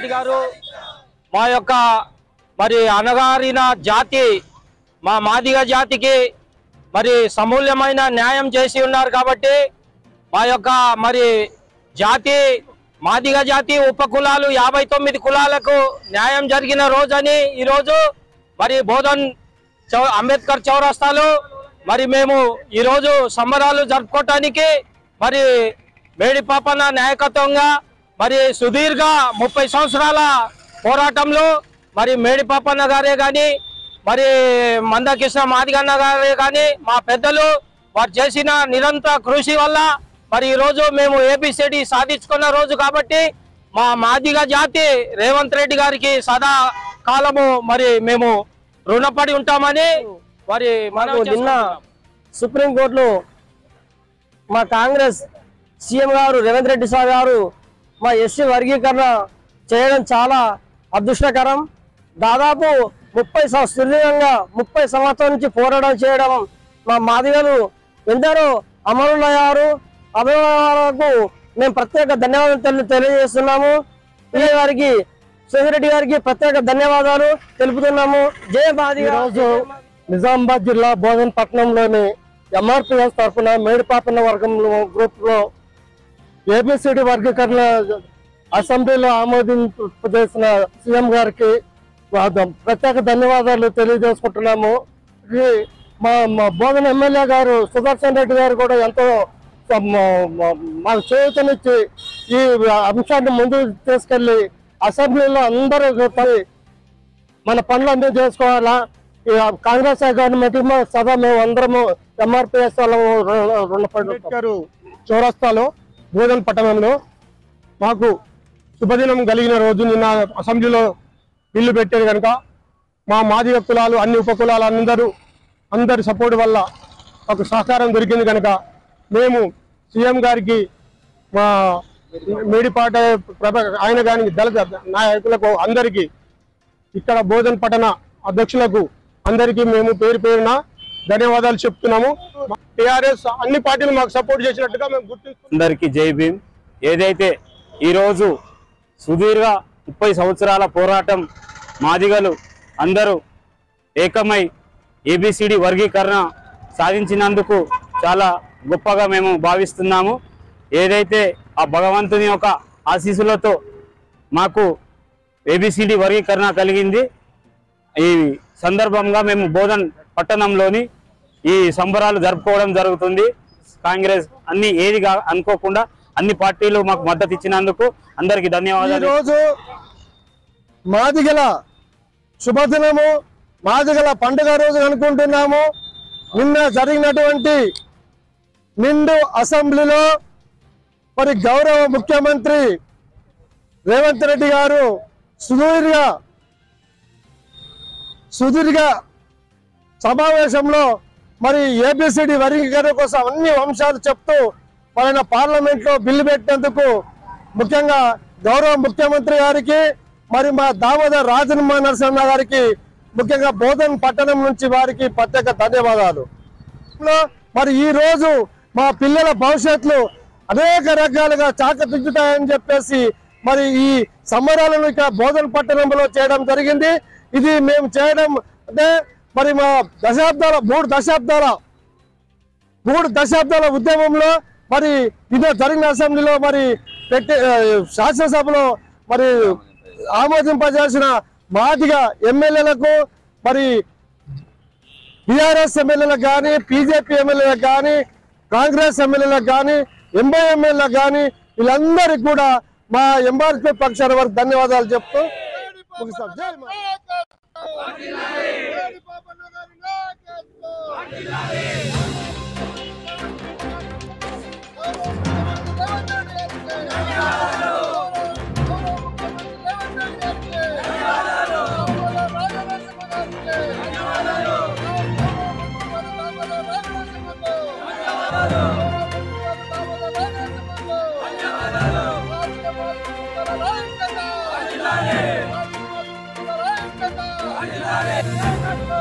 రెడ్డి గారు మా యొక్క మరి అణగారిన జాతి మా మాదిగ జాతికి మరి సమూల్యమైన న్యాయం చేసి ఉన్నారు కాబట్టి మా యొక్క మరి జాతి మాదిగ జాతి ఉపకులాలు 59 కులాలకు న్యాయం జరిగిన రోజని ఈరోజు మరి బోధన్ అంబేద్కర్ చౌరస్తాలో మరి మేము ఈరోజు సంబరాలు జరుపుకోవటానికి మరి మేడిపాపన్న నాయకత్వంగా మరి సుదీర్ఘ 30 సంవత్సరాల పోరాటంలో మరి మేడిపాపన్న గారే కానీ మరి మందకృష్ణ మాదిగన్న గారే కానీ మా పెద్దలు వారు చేసిన నిరంతర కృషి వల్ల మరి ఈరోజు మేము ఏబిసిడి సాధించుకున్న రోజు కాబట్టి మా మాదిగ జాతి రేవంత్ రెడ్డి గారికి సదా కాలము మరి మేము రుణపడి ఉంటామని మరి మనం నిన్న సుప్రీంకోర్టులో మా కాంగ్రెస్ సీఎం గారు రేవంత్ రెడ్డి సార్ గారు మా ఎస్సీ వర్గీకరణ చేయడం చాలా అదృష్టకరం. దాదాపు 30 సంవత్సరాల నుంచి పోరాటం చేయడం మా మాదిగలు ఎందరో అమరులయ్యారు. అభిమానులకు మేము ప్రత్యేక ధన్యవాదాలు తెలియజేస్తున్నాము. ఈ గారికి శ్రీరెడ్డి గారికి ప్రత్యేక ధన్యవాదాలు తెలుపుతున్నాము. జయ మాదిగ. ఈరోజు నిజామాబాద్ జిల్లా బోధన్ పట్టణంలోని ఎంఆర్పిఎస్ తరఫున మేడిపాపన్న వర్గంలో గ్రూప్ లో ఏబిసిడి వర్గీకరణ అసెంబ్లీలో ఆమోదింపజేసిన సీఎం గారికి ప్రత్యేక ధన్యవాదాలు తెలియజేసుకుంటున్నాము. మా బోధన ఎమ్మెల్యే గారు సుదర్శన్ రెడ్డి గారు కూడా ఎంతో మాకు చేయూతనిచ్చి ఈ అంశాన్ని ముందుకు తీసుకెళ్లి అసెంబ్లీలో అందరూ మన పనులన్నీ చేసుకోవాలా. కాంగ్రెస్ గవర్నమెంట్ సదా మేము అందరము ఎంఆర్పిఎస్ రుణపడి చౌరస్తాలో బోధన్ పట్టణంలో మాకు శుభదినం కలిగిన రోజు నిన్న అసెంబ్లీలో బిల్లు పెట్టారు కనుక మా మాదిగ కులాలు అన్ని ఉపకులాలు అందరి సపోర్ట్ వల్ల ఒక సహకారం దొరికింది కనుక మేము సీఎం గారికి మా మేడిపాట ఆయన కానీ దళిత నాయకులకు అందరికీ ఇక్కడ బోధన్ పట్టణ అధ్యక్షులకు అందరికీ మేము పేరు పేరున ధన్యవాదాలు చెప్తున్నాము. టీఆర్ఎస్ అన్ని పార్టీలు మాకు సపోర్ట్ చేసినట్టుగా మేము గుర్తిస్తున్నాం. అందరికీ జై భీమ్. ఏదైతే ఈరోజు సుదీర్ఘ 30 సంవత్సరాల పోరాటం మాదిగలు అందరూ ఏకమై ఏబిసిడి వర్గీకరణ సాధించినందుకు చాలా గొప్పగా మేము భావిస్తున్నాము. ఏదైతే ఆ భగవంతుని యొక్క ఆశీస్సులతో మాకు ఏబిసిడి వర్గీకరణ కలిగింది. ఈ సందర్భంగా మేము బోధన్ పట్టణంలోని ఈ సంబరాలు జరుపుకోవడం జరుగుతుంది. కాంగ్రెస్ ఏది అనుకోకుండా అన్ని పార్టీలు మాకు మద్దతు ఇచ్చినందుకు అందరికి ధన్యవాదాలు. ఈరోజు మాదిగల శుభదినము, మాదిగల పండుగ రోజు అనుకుంటున్నాము. నిన్న జరిగినటువంటి నిండు అసెంబ్లీలో మరి గౌరవ ముఖ్యమంత్రి రేవంత్ రెడ్డి గారు సుదీర్ఘ సమావేశంలో మరి ఏబిసిడి వర్గీకరణ కోసం అన్ని అంశాలు చెప్తూ మన పార్లమెంట్ లో బిల్లు పెట్టినందుకు ముఖ్యంగా గౌరవ ముఖ్యమంత్రి గారికి మరి మా దామోదర్ రాజనమ్మ నరసింహ గారికి ముఖ్యంగా బోధన్ పట్టణం నుంచి వారికి ప్రత్యేక ధన్యవాదాలు. మరి ఈ రోజు మా పిల్లల భవిష్యత్తులో అనేక రకాలుగా చాకదిద్దుతాయని చెప్పేసి మరి ఈ సంబరాలను ఇక్కడ బోధన్ పట్టణంలో చేయడం జరిగింది. ఇది మేము చేయడం అంటే మరి మా మూడు దశాబ్దాల ఉద్యమంలో మరి ఇదే జరిగిన అసెంబ్లీలో మరి శాసనసభలో మరి ఆమోదింపజేసిన మాదిగ ఎమ్మెల్యేలకు మరి బీఆర్ఎస్ ఎమ్మెల్యేలకు కానీ బీజేపీ ఎమ్మెల్యేలకు కానీ కాంగ్రెస్ ఎమ్మెల్యేలకు కానీ ఎంఐ ఎమ్మెల్యేలకు కానీ వీళ్ళందరికీ కూడా మా ఎంఆర్పీ పక్షాన వారికి ధన్యవాదాలు చెప్తూ ముగిస్తాం. Dale.